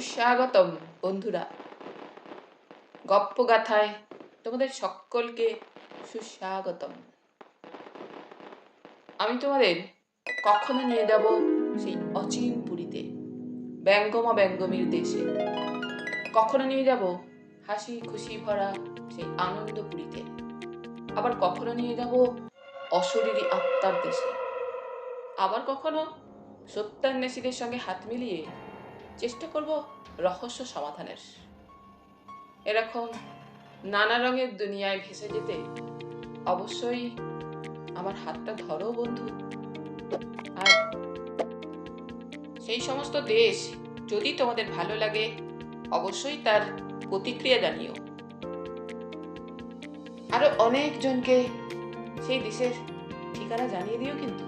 সুস্বাগতম বন্ধুরা, গপ্পগাথায় তোমাদের সকলকে সুস্বাগতম। আমি তোমাদের কখনো নিয়ে যাব সেই অচিন পুরীতে, ব্যঙ্গমা ব্যঙ্গমীর দেশে। কখনো নিয়ে যাব হাসি খুশি ভরা সেই আনন্দ পুরীতে, আবার কখনো নিয়ে যাব অশরীরী আত্মার দেশে, আবার কখনো সত্যান্বেষীদের সঙ্গে হাত মিলিয়ে চেষ্টা করব রহস্য সমাধানের। এরকম নানা রঙের দুনিয়ায় ভেসে যেতে অবশ্যই আমার হাতটা ধরো বন্ধু। আর সেই সমস্ত দেশ যদি তোমাদের ভালো লাগে অবশ্যই তার প্রতিক্রিয়া জানিও। আরো অনেকজনকে সেই দেশের ঠিকানা জানিয়ে দিও কিন্তু।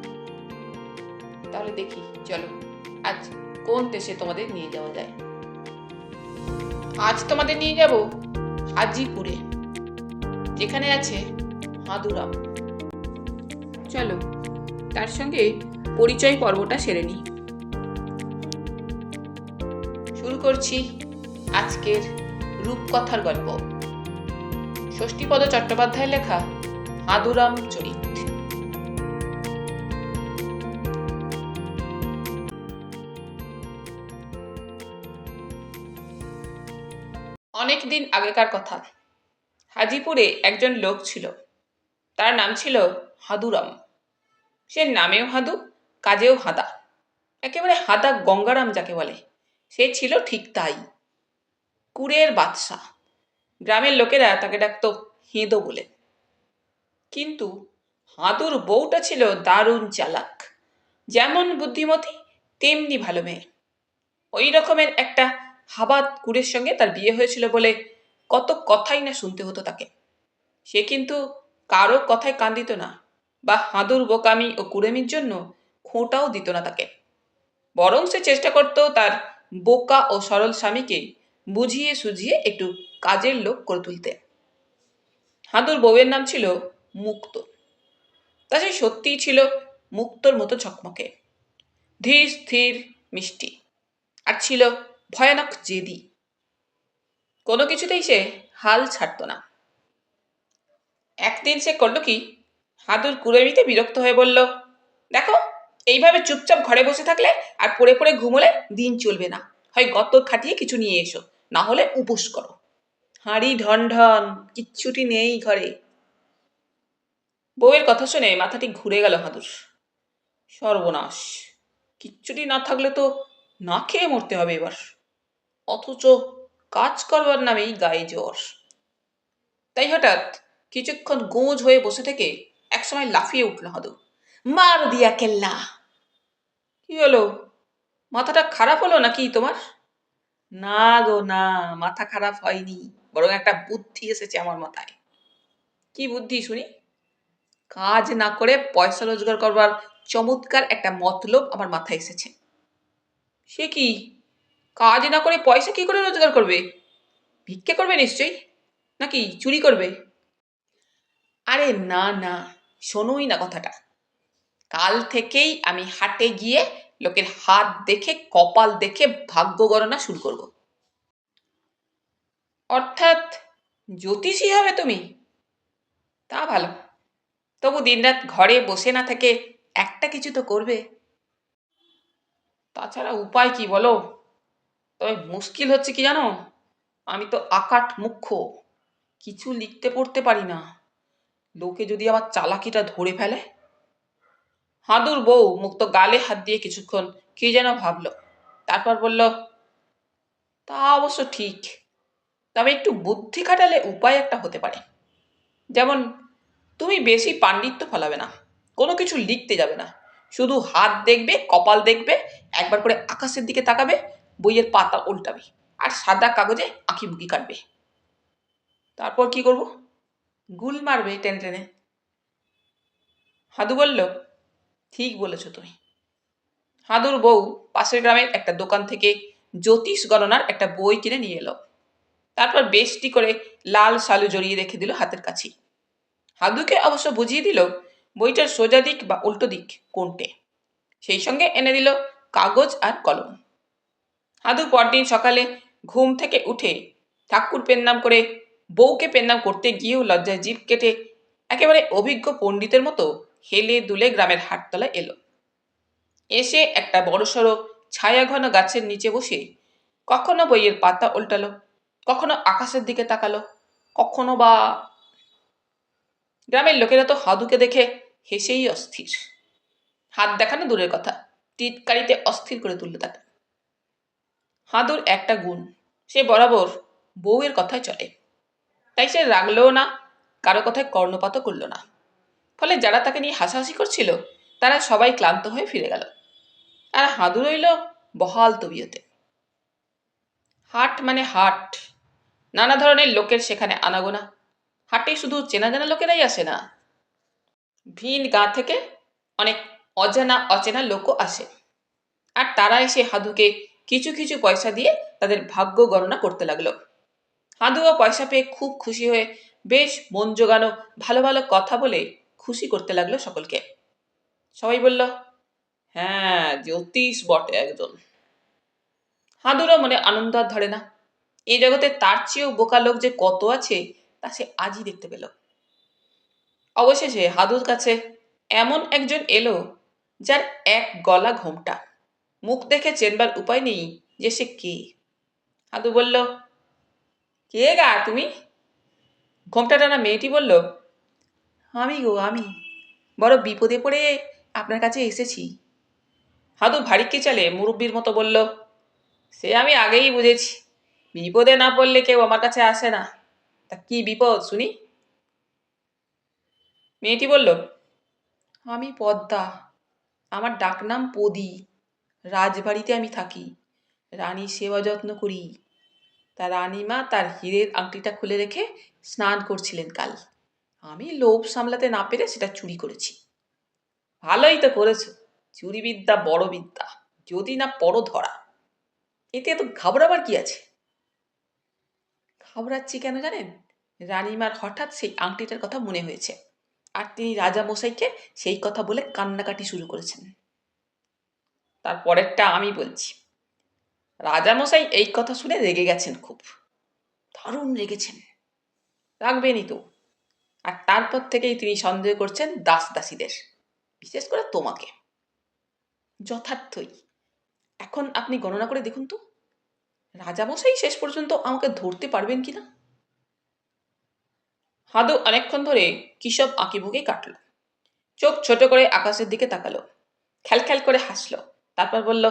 তাহলে দেখি চলো আজ কোন দেশে তোমাদের নিয়ে যাওয়া যায়। আজ তোমাদের নিয়ে যাব হাজিপুরে, যেখানে আছে হাঁদুরাম। চলো তার সঙ্গে পরিচয় পর্বটা সেরে নিই। শুরু করছি আজকের রূপকথার গল্প, ষষ্ঠীপদ চট্টোপাধ্যায়ের লেখা হাঁদুরাম চরিত। অনেকদিন আগেকার কথা, হাজিপুরে একজন লোক ছিল, তার নাম ছিল হাঁদুরাম। সে নামেও হাঁদু, কাজেও হাঁদা, একেবারে হাঁদা গঙ্গারাম যাকে বলে, সে ছিল ঠিক তাই। কুড়ের বাদশা, গ্রামের লোকেরা তাকে ডাকতো হেঁদো বলে। কিন্তু হাঁদুর বউটা ছিল দারুণ চালাক, যেমন বুদ্ধিমতী তেমনি ভালো মেয়ে। ওই রকমের একটা হাবাদ কুড়ের সঙ্গে তার বিয়ে হয়েছিল বলে কত কথাই না শুনতে হতো তাকে। সে কিন্তু কারো কথায় কান দিত না, বা হাঁদুর বোকামি ও কুড়েমির জন্য খোঁটাও দিত না তাকে। বরং সে চেষ্টা করত তার বোকা ও সরল স্বামীকে বুঝিয়ে সুঝিয়ে একটু কাজের লোক করে তুলতে। হাঁদুর বউয়ের নাম ছিল মুক্ত। তা সে সত্যিই ছিল মুক্তর মতো ঝকমকে, ধীর স্থির মিষ্টি, আর ছিল ভয়ানক জেদি। কোনো কিছুতেই সে হাল ছাড়ত না। একদিন সে করল কি, হাঁদুর কুড়েমিতে বিরক্ত হয়ে বলল, দেখো, এইভাবে চুপচাপ ঘরে বসে থাকলে আর পড়ে পড়ে ঘুমোলে দিন চলবে না। হয় গতর খাটিয়ে কিছু নিয়ে এসো, না হলে উপোস করো। হাঁড়ি ঢন ঢন, কিচ্ছুটি নেই ঘরে। বউয়ের কথা শুনে মাথাটি ঘুরে গেল হাঁদুর। সর্বনাশ, কিচ্ছুটি না থাকলে তো না খেয়ে মরতে হবে এবার, অথচ কাজ করবার নামেই গায়ে জ্বর। তাই হঠাৎ কিছুক্ষণ গোঁজ হয়ে বসে থেকে একসময় লাফিয়ে উঠল হাঁদু। মার দিয়া কেল্লা! কি হলো, মাথাটা খারাপ হলো নাকি তোমার? না গো না, মাথা খারাপ হয়নি, বরং একটা বুদ্ধি এসেছে আমার মাথায়। কি বুদ্ধি শুনি? কাজ না করে পয়সা রোজগার করবার চমৎকার একটা মতলব আমার মাথায় এসেছে। সে কি, কাজ না করে পয়সা কি করে রোজগার করবে? ভিক্ষে করবে নিশ্চয়ই, নাকি চুরি করবে? আরে না না, শোনোই না কথাটা। কাল থেকেই আমি হাটে গিয়ে লোকের হাত দেখে কপাল দেখে ভাগ্য গণনা শুরু করব। অর্থাৎ জ্যোতিষী হবে তুমি? তা ভালো, তবু দিনরাত ঘরে বসে না থেকে একটা কিছু তো করবে। তাছাড়া উপায় কি বলো? তবে মুশকিল হচ্ছে কি জানো, আমি তো আকাট মুখ্য, কিছু লিখতে পড়তে পারি না। লোকে যদি আমার চালাকিটা ধরে ফেলে। হাঁদুর বউ মুক্ত গালে হাত দিয়ে কিছুক্ষণ কি যেন ভাবল, তারপর বলল, তা অবশ্য ঠিক, তবে একটু বুদ্ধি খাটালে উপায় একটা হতে পারে। যেমন, তুমি বেশি পাণ্ডিত্য ফলাবে না, কোনো কিছু লিখতে যাবে না, শুধু হাত দেখবে, কপাল দেখবে, একবার করে আকাশের দিকে তাকাবে, বইয়ের পাতা উল্টাবে, আর সাদা কাগজে আঁকি বুকি কাটবে। তারপর কি করব? গুল মারবে টেনে টেনে। হাঁদু বলল, ঠিক বলেছ তুমি। হাঁদুর বউ পাশের গ্রামের একটা দোকান থেকে জ্যোতিষ গণনার একটা বই কিনে নিয়ে এলো। তারপর বেশটি করে লাল সালু জড়িয়ে রেখে দিল হাতের কাছে। হাঁদুকে অবশ্য বুঝিয়ে দিল বইটার সোজা দিক বা উল্টো দিক কোনটে। সেই সঙ্গে এনে দিল কাগজ আর কলম। হাদু পরদিন সকালে ঘুম থেকে উঠে ঠাকুর পেন্নাম করে বউকে পেন্নাম করতে গিয়েও লজ্জায় জিভ কেটে একেবারে অভিজ্ঞ পণ্ডিতের মতো হেলে দুলে গ্রামের হাটতলায় এলো। এসে একটা বড়সড় ছায়া ঘন গাছের নিচে বসে কখনো বইয়ের পাতা উল্টালো, কখনো আকাশের দিকে তাকালো, কখনো বা গ্রামের লোকেরা তো হাদুকে দেখে হেসেই অস্থির। হাত দেখানো দূরের কথা, টিটকারিতে অস্থির করে তুলল তাকে। হাদুর একটা গুণ, সে বরাবর বউয়ের কথায় চলে। তাই সে রাগলও না, কারো কথায় কর্ণপাতও করল না। ফলে যারা তাকে নিয়ে হাসাহাসি করছিল তারা সবাই ক্লান্ত হয়ে ফিরে গেল, আর হাদু রইল বহাল তবিয়তে। হাট মানে হাট, নানা ধরনের লোকের সেখানে আনাগোনা। হাটে শুধু চেনা জানা লোকেরাই আসে না, ভিন গাঁ থেকে অনেক অজানা অচেনা লোকও আসে। আর তারা এসে হাদুকে কিছু কিছু পয়সা দিয়ে তাদের ভাগ্য গণনা করতে লাগলো। হাদুও পয়সা পেয়ে খুব খুশি হয়ে বেশ মন জোগানো ভালো ভালো কথা বলে খুশি করতে লাগলো সকলকে। সবাই বলল, হ্যাঁ, জ্যোতিষ বটে একজন। হাদুরও মনে আনন্দ আর ধরে না। এই জগতে তার চেয়েও বোকা লোক যে কত আছে তা সে আজই দেখতে পেল। অবশেষে হাদুর কাছে এমন একজন এলো যার এক গলা ঘোমটা, মুখ দেখে চেনবার উপায় নেই যে সে কে। হাদু বলল, কে গা তুমি? ঘোমটা টানা মেয়েটি বলল, আমি গো আমি, বড় বিপদে পড়ে আপনার কাছে এসেছি। হাদু ভারী চালে মুরব্বীর মতো বলল, সে আমি আগেই বুঝেছি, বিপদে না পড়লে কেউ আমার কাছে আসে না। তা কি বিপদ শুনি? মেয়েটি বলল, আমি পদ্মা, আমার ডাকনাম পদি, রাজবাড়িতে আমি থাকি, রানীর সেবা যত্ন করি। তার রানীমা তার হীরের আংটিটা খুলে রেখে স্নান করছিলেন কাল, আমি লোভ সামলাতে না পেরে সেটা চুরি করেছি। ভালোই তো করেছো, চুরি বিদ্যা বড় বিদ্যা, যদি না পড়ো ধরা। এতে এত ঘাবড়াবার কি আছে? ঘাবড়াচ্ছি কেন জানেন? রানীমার হঠাৎ সেই আংটিটার কথা মনে হয়েছে, আর তিনি রাজা মশাইকে সেই কথা বলে কান্নাকাটি শুরু করেছেন। তারপরেরটা আমি বলছি। রাজামশাই এই কথা শুনে রেগে গেছেন, খুব দারুণ রেগেছেন, রাখবেনই তো। আর তারপর থেকেই তিনি সন্দেহ করছেন দাস দাসীদের, বিশেষ করে তোমাকে। যথার্থই। এখন আপনি গণনা করে দেখুন তো, রাজামশাই শেষ পর্যন্ত আমাকে ধরতে পারবেন কিনা। হাদু অনেকক্ষণ ধরে কিসব আঁকিবুকি কাটল, চোখ ছোট করে আকাশের দিকে তাকালো, খ্যালখ্যাল করে হাসলো, তারপর বলল,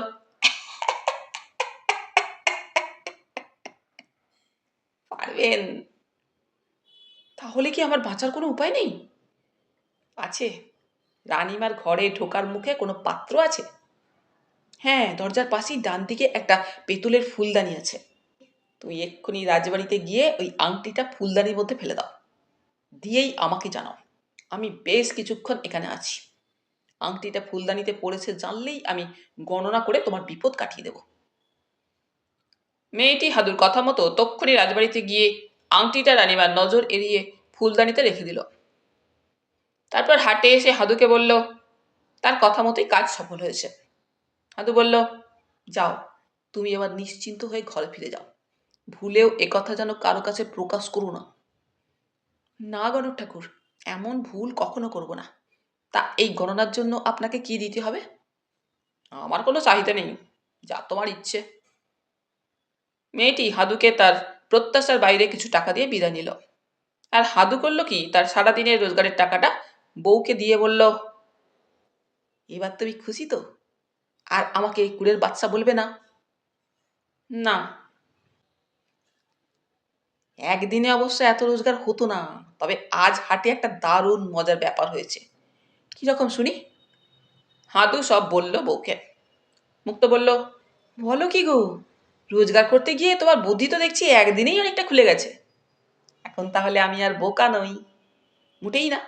পারবেন। তাহলে কি আমার বাঁচার কোনো উপায় নেই? আছে। রানীমার ঘরে ঢোকার মুখে কোনো পাত্র আছে? হ্যাঁ, দরজার পাশেই ডান দিকে একটা পেতুলের ফুলদানি আছে। তুমি এক্ষুনি রাজবাড়িতে গিয়ে ওই আংটিটা ফুলদানির মধ্যে ফেলে দাও, দিয়েই আমাকে জানাও। আমি বেশ কিছুক্ষণ এখানে আছি। আংটিটা ফুলদানিতে পড়েছে জানলেই আমি গণনা করে তোমার বিপদ কাটিয়ে দেব। মেয়েটি হাদুর কথা মতো তক্ষুনি রাজবাড়িতে গিয়ে আংটিটা রানীমার নজর এড়িয়ে ফুলদানিতে রেখে দিল। তারপর হাটে এসে হাদুকে বলল, তার কথা মতোই কাজ সফল হয়েছে। হাদু বলল, যাও, তুমি এবার নিশ্চিন্ত হয়ে ঘরে ফিরে যাও, ভুলেও একথা যেন কারো কাছে প্রকাশ করো না। না গণক ঠাকুর, এমন ভুল কখনো করব না। তা এই গণনার জন্য আপনাকে কি দিতে হবে? আমার কোনো চাহিদা নেই, যা তোমার ইচ্ছে। মেয়েটি হাদুকে তার প্রত্যাশার বাইরে কিছু টাকা দিয়ে বিদায় নিল। আর হাদু করল কি, তার সারাদিনের রোজগারের টাকাটা বউকে দিয়ে বলল, এবার তুমি খুশি তো? আর আমাকে কুড়ের বাচ্চা বলবে না? না, একদিনে অবশ্য এত রোজগার হতো না, তবে আজ হাটে একটা দারুণ মজার ব্যাপার হয়েছে। কিরকম শুনি? হাদু সব বলল বউকে। মুক্ত বলল, বলো কি গো, রোজগার করতে গিয়ে তোমার বুদ্ধি তো দেখছি একদিনেই অনেকটা খুলে গেছে। এখন তাহলে আমি আর বোকা নই, মোটেই না।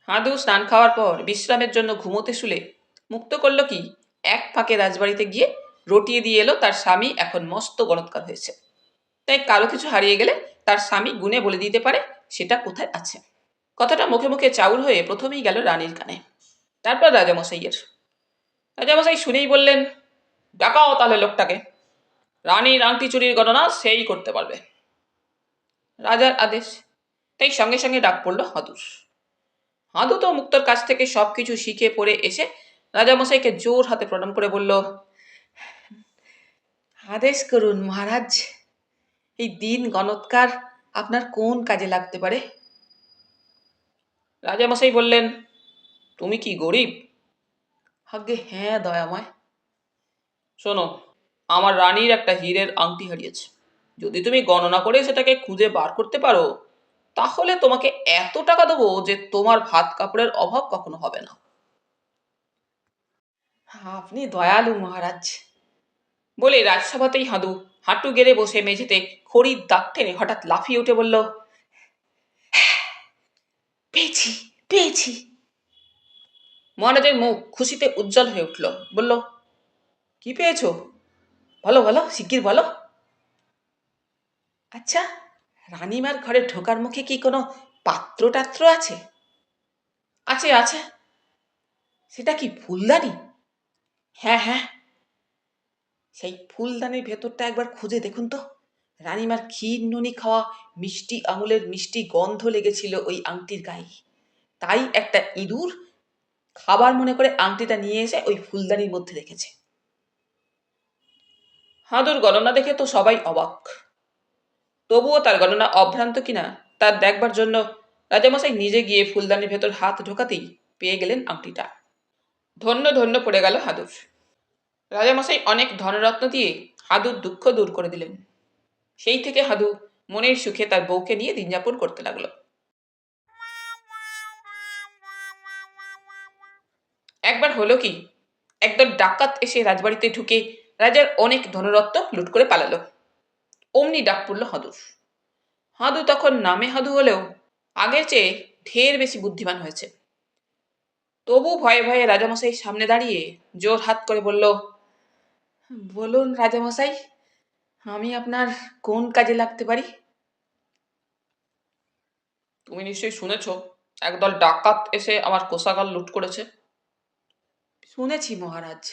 হাদু স্নান খাওয়ার পর বিশ্রামের জন্য ঘুমোতে শুলে মুক্ত করল কি, এক ফাঁকে রাজবাড়িতে গিয়ে রটিয়ে দিয়ে এলো তার স্বামী এখন মস্ত গণৎকার হয়েছে। তাই কারো কিছু হারিয়ে গেলে তার স্বামী গুণে বলে দিতে পারে সেটা কোথায় আছে। কথাটা মুখে মুখে চাউর হয়ে প্রথমেই গেল রানীর কানে, তারপর রাজামশাইয়ের। রাজামশাই শুনেই বললেন, ডাকাও তাহলে লোকটাকে, রানীর আংটি চুরির ঘটনা সেই করতে পারবে। রাজার আদেশ, তাই সঙ্গে সঙ্গে ডাক পড়ল হাদুর। হাদু তো মুক্তোর কাছ থেকে সবকিছু শিখে পড়ে এসে রাজামশাইকে জোর হাতে প্রণাম করে বলল, আদেশ করুন মহারাজ, এই দিন গণৎকার আপনার কোন কাজে লাগতে পারে? রাজামশাই বললেন, তুমি কি গরিব? আজ্ঞে হ্যাঁ দয়াময়। শোনো, আমার রানীর একটা হীরের আংটি হারিয়েছে। যদি তুমি গণনা করে সেটাকে খুঁজে বার করতে পারো, তাহলে তোমাকে এত টাকা দেবো যে তোমার ভাত কাপড়ের অভাব কখনো হবে না। আপনি দয়ালু মহারাজ, বলে রাজসভাতেই হাদু হাঁটু গেড়ে বসে মেঝেতে খড়ির দাগ টেনে হঠাৎ লাফিয়ে উঠে বলল, পেয়েছি পেয়েছি। মহারাজের মুখ খুশিতে উজ্জ্বল হয়ে উঠল। বলল, কি পেয়েছো? বলো বলো, শিগগির বলো। আচ্ছা, রানীমার ঘরে ঢোকার মুখে কি কোনো পাত্র টাত্র আছে? আছে আছে। সেটা কি ফুলদানি? হ্যাঁ হ্যাঁ। সেই ফুলদানির ভেতরটা একবার খুঁজে দেখুন তো। রানীমার ক্ষীর নুনি খাওয়া মিষ্টি আঙুলের মিষ্টি গন্ধ লেগেছিল ওই আংটির গায়ে। তাই একটা ইঁদুর খাবার মনে করে আংটিটা নিয়ে এসে ওই ফুলদানির মধ্যে রেখেছে। হাঁদুর গণনা দেখে তো সবাই অবাক। তবুও তার গণনা অভ্রান্ত কিনা তার দেখবার জন্য রাজামশাই নিজে গিয়ে ফুলদানির ভেতর হাত ঢোকাতেই পেয়ে গেলেন আংটিটা। ধন্য ধন্য পড়ে গেল হাদুর। রাজামশাই অনেক ধনরত্ন দিয়ে হাদুর দুঃখ দূর করে দিলেন। সেই থেকে হাদু মনের সুখে তার বউকে নিয়ে দিনযাপন করতে লাগলো। একবার হলো কি, একদল ডাকাত এসে রাজবাড়িতে ঢুকে রাজার অনেক ধনরত্ন লুট করে পালালো। অমনি ডাক পড়ল হাদুর। হাদু তখন নামে হাদু হলেও আগের চেয়ে ঢের বেশি বুদ্ধিমান হয়েছে। তবু ভয়ে ভয়ে রাজামশাই সামনে দাঁড়িয়ে জোর হাত করে বলল, বলুন রাজামশাই, আমি আপনার কোন কাজে লাগতে পারি? তুমি নিশ্চয়ই শুনেছ একদল ডাকাত এসে আমার কোষাগার লুট করেছে। শুনেছি মহারাজ।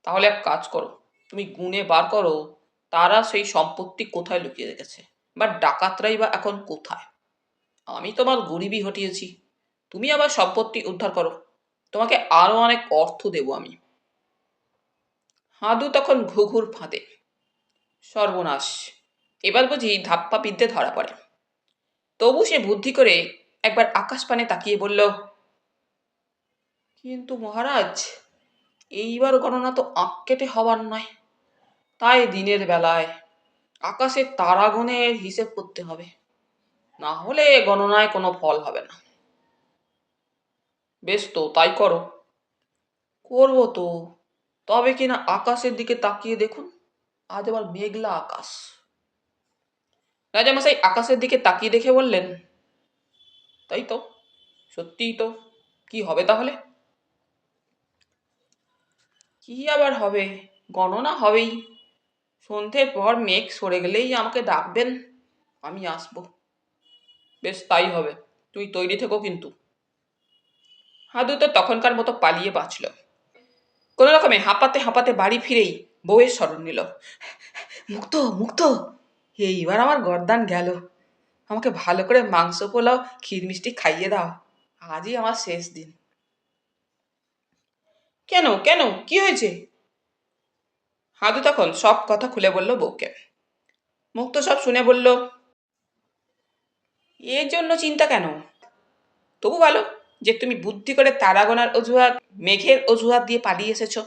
তাহলে এক কাজ করো, তুমি গুনে বার করো তারা সেই সম্পত্তি কোথায় লুকিয়ে রেখেছে, বা ডাকাতরাই বা এখন কোথায়। আমি তোমার গরিবই হটিয়েছি, তুমি আবার সম্পত্তি উদ্ধার করো, তোমাকে আরো অনেক অর্থ দেব আমি। হাদু তখন ঘুঘুর ফাঁদে। সর্বনাশ, এবার বুঝি ধাপ্পা বিদ্যে ধরা পড়ে। তবু সে বুদ্ধি করে একবার আকাশপানে তাকিয়ে বলল, কিন্তু মহারাজ, এইবার গণনা তো আঁক কেটে হবার নয়, তাই দিনের বেলায় আকাশের তারা গুনে হিসেব করতে হবে, না হলে গণনায় কোনো ফল হবে না। বেশ তো, তাই করো। করবো তো, তবে কিনা আকাশের দিকে তাকিয়ে দেখুন, আজ আবার মেঘলা আকাশ। রাজামশাই আকাশের দিকে তাকিয়ে দেখে বললেন, তাই তো, সত্যিই তো। কি হবে তাহলে? কি আবার হবে, গণনা হবেই। সন্ধ্যের পর মেঘ সরে গেলেই আমাকে ডাকবেন, আমি আসবো। বেশ তাই হবে, তুই তৈরি থেকো কিন্তু। হাদু তো তখনকার মতো পালিয়ে বাঁচল। কোনো রকমে হাঁপাতে হাঁপাতে বাড়ি ফিরেই বউয়ের স্মরণ নিল। মুক্ত মুক্ত, এইবার আমার গরদান গেল। আমাকে ভালো করে মাংস পোলাও ক্ষীর মিষ্টি খাইয়ে দাও, আজই আমার শেষ দিন। কেন কেন, কি হয়েছে? হাদু তখন সব কথা খুলে বলল বউকে। মুক্ত সব শুনে বলল, এর জন্য চিন্তা কেন? তবু ভালো যে তুমি বুদ্ধি করে তারা গোনার অজুহাত মেঘের অজুহাত দিয়ে পালিয়ে এসেছো।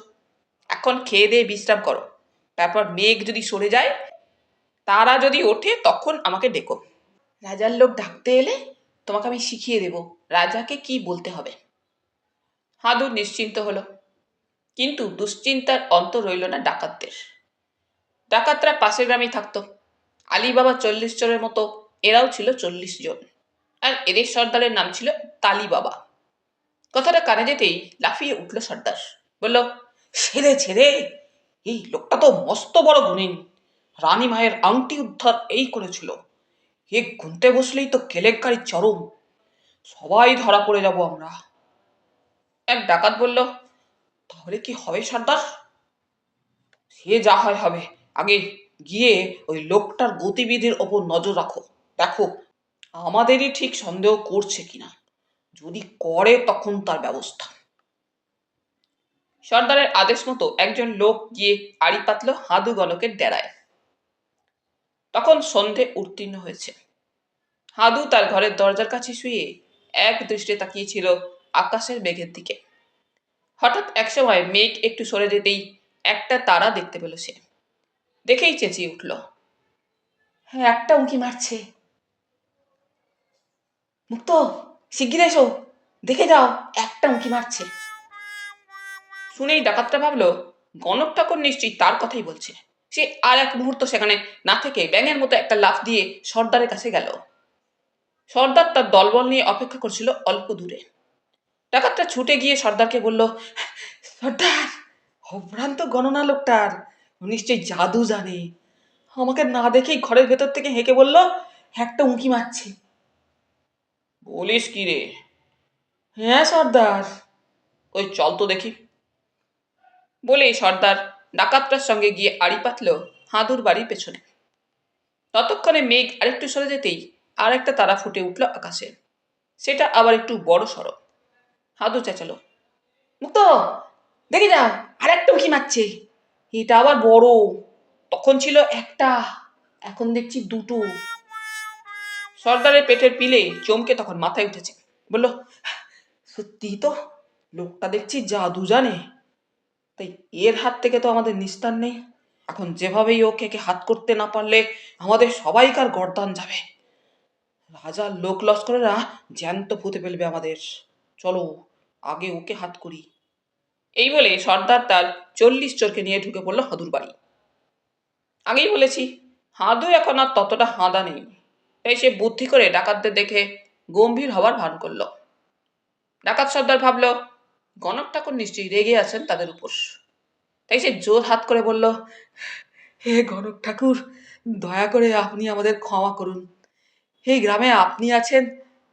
এখন খেয়ে দিয়ে বিশ্রাম করো, তারপর মেঘ যদি সরে যায়, তারা যদি ওঠে, তখন আমাকে ডেকো। রাজার লোক ডাকতে এলে তোমাকে আমি শিখিয়ে দেব রাজাকে কি বলতে হবে। হাদু নিশ্চিন্ত হলো, কিন্তু দুশ্চিন্তার অন্ত রইল না ডাকাতদের। ডাকাতরা পাশের গ্রামেই থাকতো। আলিবাবা 40 চোরের মতো এরাও ছিল 40 জন, আর এদের সর্দারের নাম ছিল তালি বাবা। কথাটা কানে যেতেই লাফিয়ে উঠল সর্দার। বলল, ছেড়ে ছেড়ে, এই লোকটা তো মস্ত বড় গুণিন, রানী মায়ের আংটি উদ্ধার এই করেছিল। এ গুনতে বসলেই তো কেলেঙ্কারি চরম, সবাই ধরা পড়ে যাব আমরা। এক ডাকাত বলল, তাহলে কি হবে সর্দার? সে যা হয় হবে। আগে গিয়ে ওই লোকটার গতিবিধির ওপর নজর রাখো। দেখো আমাদেরই ঠিক সন্দেহ করছে কিনা। যদি করে তখন তার ব্যবস্থা। সর্দারের আদেশ মতো একজন লোক গিয়ে আড়ি পাতল হাদু গণকের ডেরায়। তখন সন্ধে উত্তীর্ণ হয়েছে। হাদু তার ঘরের দরজার কাছে শুয়ে এক দৃষ্টে তাকিয়েছিল আকাশের মেঘের দিকে। হঠাৎ একসময় মেঘ একটু সরে যেতেই একটা তারা দেখতে পেল সে। দেখেই চেঁচিয়ে উঠল, হ্যাঁ, একটা উঁকি মারছে। মুক্ত, শিগগির এসো, দেখে যাও, একটা উঁকি মারছে। শুনেই ডাকাতটা ভাবল গণক ঠাকুর নিশ্চয়ই তার কথাই বলছে। সে আর এক মুহূর্ত সেখানে না থেকে ব্যাঙের মতো একটা লাফ দিয়ে সর্দারের কাছে গেল। সর্দার তার দলবল নিয়ে অপেক্ষা করছিল অল্প দূরে। ডাকাতটা ছুটে গিয়ে সর্দারকে বলল, সর্দার, অভ্রান্ত গণনা লোকটার, নিশ্চয়ই জাদু জানে। আমাকে না দেখেই ঘরের ভেতর থেকে হেঁকে বলল একটা উঁকি মারছে। বলিস কি রে? হ্যাঁ সর্দার। ওই চল তো দেখি। বলেই সর্দার ডাকাতটার সঙ্গে গিয়ে আড়ি পাতল হাঁদুর বাড়ির পেছনে। ততক্ষণে মেঘ আরেকটু সরে যেতেই আর একটা তারা ফুটে উঠল আকাশে। সেটা আবার একটু বড় সড়ো। হাদু চেঁচালো, মুক্ত, দেখে যাও, আর একটা উঁকি মারছে। এটা আবার বড়। তখন ছিল একটা, এখন দেখছি দুটো। সর্দারের পেটের পিলে চমকে তখন মাথায় উঠেছে। বলল, সত্যি তো, লোকটা দেখছি জাদু জানে। তাই এর হাত থেকে তো আমাদের নিস্তার নেই। এখন যেভাবেই ওকে হাত করতে না পারলে আমাদের সবাইকার গর্দান যাবে। রাজার লোক লস্করেরা জ্যান্ত পুঁতে ফেলবে আমাদের। চলো আগে ওকে হাত করি। এই বলে সর্দার তার 40 চোরকে নিয়ে ঢুকে পড়ল হাদুর বাড়ি। আগেই বলেছি হাদু এখন আর ততটা হাঁদা নেই। তাই সে বুদ্ধি করে ডাকাতদের দেখে গম্ভীর হবার ভান করল। ডাকাত সর্দার ভাবল গণক ঠাকুর নিশ্চয়ই রেগে আছেন তাদের উপর। তাই সে জোর হাত করে বলল, হে গণক ঠাকুর, দয়া করে আপনি আমাদের ক্ষমা করুন। এই গ্রামে আপনি আছেন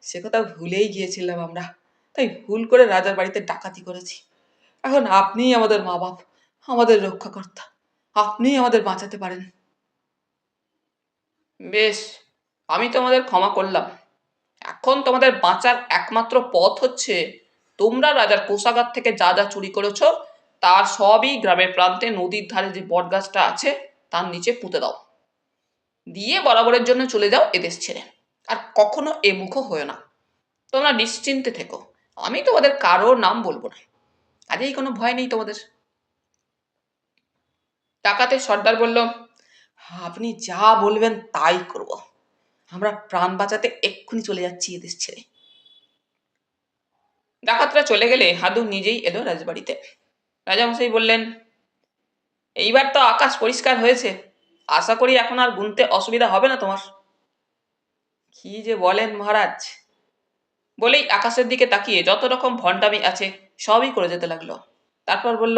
সে কথা ভুলেই গিয়েছিলাম আমরা। তাই ভুল করে রাজার বাড়িতে ডাকাতি করেছি। এখন আপনিই আমাদের মা বাপ, আমাদের রক্ষাকর্তা। আপনিই আমাদের বাঁচাতে পারেন। বেশ, আমি তোমাদের ক্ষমা করলাম। এখন তোমাদের বাঁচার একমাত্র পথ হচ্ছে তোমরা রাজার কোষাগার থেকে যা যা চুরি করেছ তার সবই গ্রামের প্রান্তে নদীর ধারে যে বটগাছটা আছে তার নিচে পুঁতে দাও। দিয়ে বরাবরের জন্য চলে যাও এদেশ ছেড়ে। আর কখনো এ মুখো হয়েও না। তোমরা নিশ্চিন্তে থেকো, আমি তোমাদের কারোর নাম বলবো না। কাজেই কোনো ভয় নেই তোমাদের। ডাকাতের সর্দার বলল, আপনি যা বলবেন তাই করব। আমরা প্রাণ বাঁচাতে এক্ষুনি চলে যাচ্ছি এদেশ ছেড়ে। ডাকাতরা চলে গেলে হাদু নিজেই এলো রাজবাড়িতে। রাজামশাই বললেন, এইবার তো আকাশ পরিষ্কার হয়েছে, আশা করি এখন আর গুনতে অসুবিধা হবে না তোমার। কি যে বলেন মহারাজ। বলেই আকাশের দিকে তাকিয়ে যত রকম ভণ্ডামি আছে সবই করে যেতে লাগলো। তারপর বলল,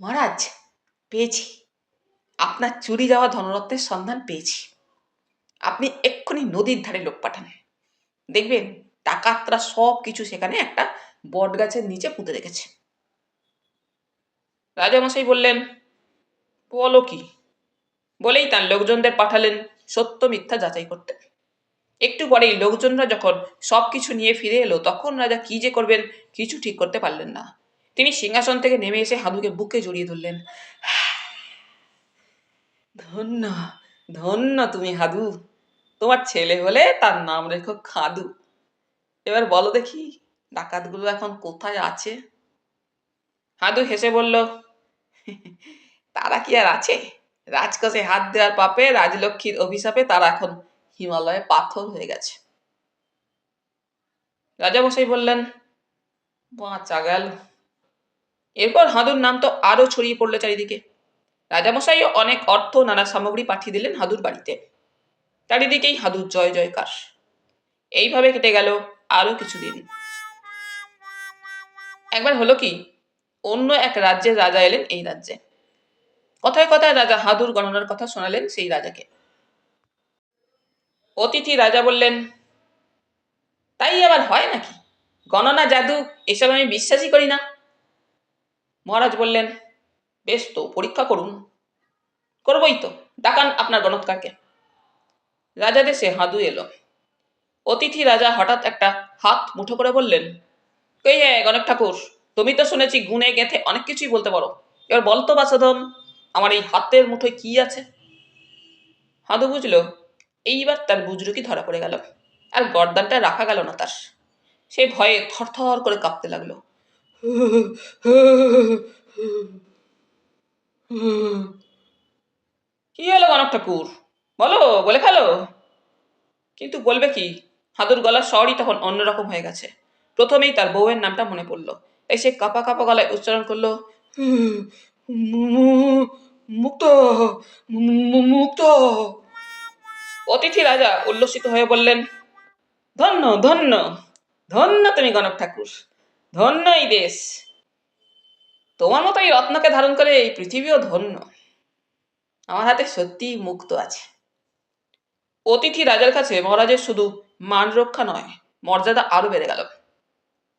মহারাজ, পেয়েছি, আপনার চুরি যাওয়া ধনরত্নের সন্ধান পেয়েছি। আপনি এক্ষুনি নদীর ধারে লোক পাঠান। দেখবেন ডাকাতরা সব কিছু সেখানে একটা বট গাছের নিচে পুঁতে রেখেছে। রাজামশাই বললেন, বলো কি? বলেই তার লোকজনদের পাঠালেন সত্য মিথ্যা যাচাই করতে। একটু পরেই লোকজনরা যখন সবকিছু নিয়ে ফিরে এলো তখন রাজা কি যে করবেন কিছু ঠিক করতে পারলেন না। তিনি সিংহাসন থেকে নেমে এসে হাদুকে বুকে জড়িয়ে ধরলেন। ধন্য, ধন্য তুমি হাদু। তোমার ছেলে হলে তার নাম রেখো খাদু। এবার বলো দেখি ডাকাতগুলো এখন কোথায় আছে? হাদু হেসে বলল, তারা কি আর আছে? রাজকোষে হাত দেওয়ার পাপে, রাজলক্ষ্মীর অভিশাপে তারা এখন হিমালয়ে পাথর হয়ে গেছে। রাজামশাই বললেন, বাঁচা গেল। এরপর হাদুর নাম তো আরো ছড়িয়ে পড়লো চারিদিকে। রাজামশাইও অনেক অর্থ নানা সামগ্রী পাঠিয়ে দিলেন হাদুর বাড়িতে। চারিদিকেই হাদুর জয় জয়কার। এইভাবে কেটে গেল আরো কিছুদিন। একবার হলো কি, অন্য এক রাজ্যের রাজা এলেন এই রাজ্যে। কথায় কথায় রাজা হাদুর গণনার কথা শোনালেন সেই রাজাকে। অতিথি রাজা বললেন, তাই আবার হয় নাকি? গণনা, জাদু এসব আমি বিশ্বাসই করি না। মহারাজ বললেন, বেশ তো, পরীক্ষা করুন। করবই তো, ডাকান আপনার গণৎকারকে। রাজা দেশে হাদু এলো। অতিথি রাজা হঠাৎ একটা হাত মুঠো করে বললেন, কই হে গণক ঠাকুর, তুমি তো শুনেছি গুণে গেঁথে অনেক কিছুই বলতে পারো, এবার বলতো বাসধন, আমার এই হাতের মুঠোয় কি আছে? হাদু বুঝলো এইবার তার বুজরুকি ধরা পড়ে গেল, আর গর্দানটা রাখা গেল না তার। সে ভয়ে থরথর করে কাঁপতে লাগলো। কি হলো গণক ঠাকুর, বলো, বলে ফেলো। কিন্তু বলবে কি? হাদুর গলার স্বরই তখন অন্যরকম হয়ে গেছে। প্রথমেই তার বউয়ের নামটা মনে পড়লো, তাই সে কাপা কাপা গলায় উচ্চারণ করলো, মুক্ত, মুক্ত। অতিথি রাজা উল্লসিত হয়ে বললেন, ধন্য ধন্য ধন্য তুমি গণক ঠাকুর, ধন্য এই দেশ, তোমার মতো এই রত্নকে ধারণ করে এই পৃথিবীও ধন্য। আমার হাতে সত্যিই মুক্ত আছে। অতিথি রাজার কাছে মহারাজের শুধু মান রক্ষা নয়, মর্যাদা আরো বেড়ে গেল।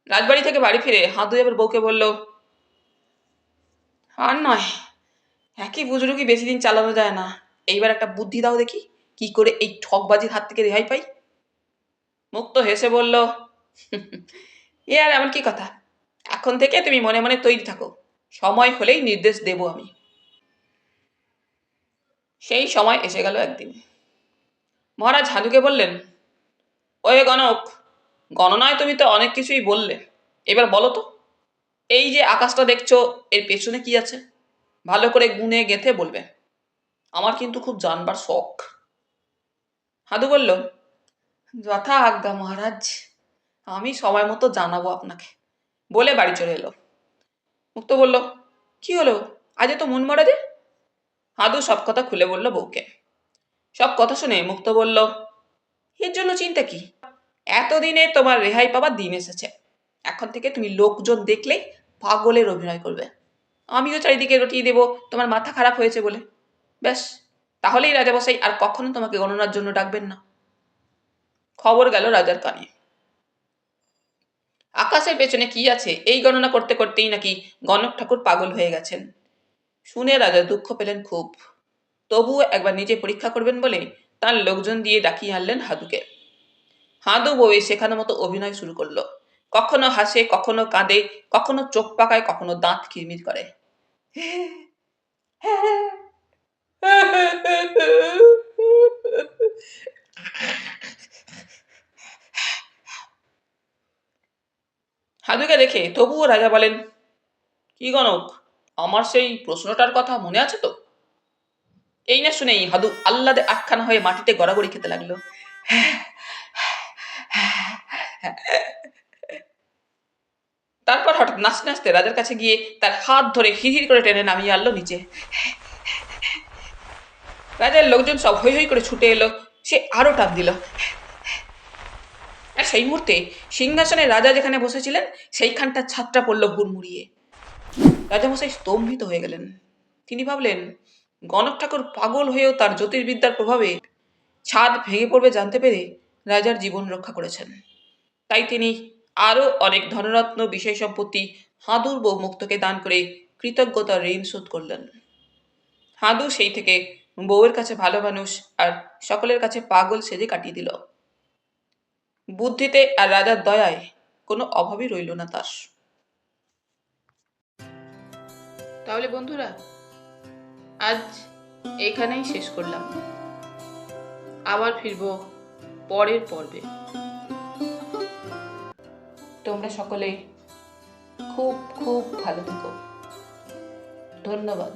রাজবাড়ি থেকে বাড়ি ফিরে হাদু এবার বউকে বলল, আর নয়, একই বুজরুকি বেশি দিন চালানো যায় না, এইবার একটা বুদ্ধি দাও দেখি, কি করে এই ঠকবাজির হাত থেকে রেহাই পাই। মুক্ত হেসে বলল, এ আর এমন কি কথা, এখন থেকে তুমি মনে মনে তৈরি থাকো, সময় হলেই নির্দেশ দেব আমি। সেই সময় এসে গেল একদিন। মহারাজ হাদুকে বললেন, ওয়ে গণক, গণনায় তুমি তো অনেক কিছুই বললে, এবার বলো তো, এই যে আকাশটা দেখছো, এর পেছনে কি আছে? ভালো করে গুনে গেঁথে বলবে, আমার কিন্তু খুব জানবার শখ। হাদু বলল, যথা আজ্ঞা মহারাজ, আমি সময় মতো জানাবো আপনাকে, বলে বাড়ি চলে এলো। মুক্ত বলল, কি হলো, আজ তো মন মরা যে? হাদু সব কথা খুলে বলল বউকে। সব কথা শুনে মুক্ত বলল, এর জন্য চিন্তা কি, এতদিনে তোমার রেহাই পাবার দিন এসেছে। এখন থেকে তুমি লোকজন দেখলেই পাগলের অভিনয় করবে, আমিও চারিদিকে রটিয়ে দেব তোমার মাথা খারাপ হয়েছে বলে। ব্যাস, তাহলেই রাজামশাই আর কখনো তোমাকে গণনার জন্য ডাকবেন না। খবর গেল রাজার কানে, আকাশের পেছনে কি আছে এই গণনা করতে করতেই নাকি গণক ঠাকুর পাগল হয়ে গেছেন। শুনে রাজা দুঃখ পেলেন খুব, তবুও একবার নিজে পরীক্ষা করবেন বলে তার লোকজন দিয়ে ডাকিয়ে আনলেন হাদুকে। হাদু বউয়ে শেখানো মতো অভিনয় শুরু করলো, কখনো হাসে, কখনো কাঁদে, কখনো চোখ পাকায়, কখনো দাঁত কিরমির করে। হাদুকে দেখে তবুও রাজা বলেন, কি গণক, আমার সেই প্রশ্নটার কথা মনে আছে তো? এই না শুনেই হাদু আহ্লাদে আটখানা হয়ে মাটিতে গড়াগড়ি খেতে লাগলো। তারপর হঠাৎ নাচতে নাচতে রাজার কাছে গিয়ে তার হাত ধরে হিড়হিড় করে টেনে নামিয়ে আনলো নিচে। রাজার লোকজন সব হৈ হৈ করে ছুটে এলো, সে আরো টান দিল। আর সেই মুহূর্তে সিংহাসনে রাজা যেখানে বসেছিলেন সেইখানটা ছাদটা পড়ল হুড়মুড়িয়ে। রাজামশাই স্তম্ভিত হয়ে গেলেন। তিনি ভাবলেন, গণক ঠাকুর পাগল হয়েও তার জ্যোতির্বিদ্যার প্রভাবে ছাদ ভেঙে পড়বে জানতে পেরে রাজার জীবন রক্ষা করেছেন। তাই তিনি আরও অনেক ধনরত্ন বিষয় সম্পত্তি হাদুর বউ মুক্তকে দান করে কৃতজ্ঞতার ঋণ শোধ করলেন। হাদু সেই থেকে বউয়ের কাছে ভালো মানুষ আর সকলের কাছে পাগল সেজে কাটিয়ে দিল। বুদ্ধিতে আর রাজার দয়ায় কোনো অভাবই রইল না তার। তাহলে বন্ধুরা, আজ এখানেই শেষ করলাম, আবার ফিরব পরের পর্বে। তোমরা সকলে খুব খুব ভালো থেকো। ধন্যবাদ।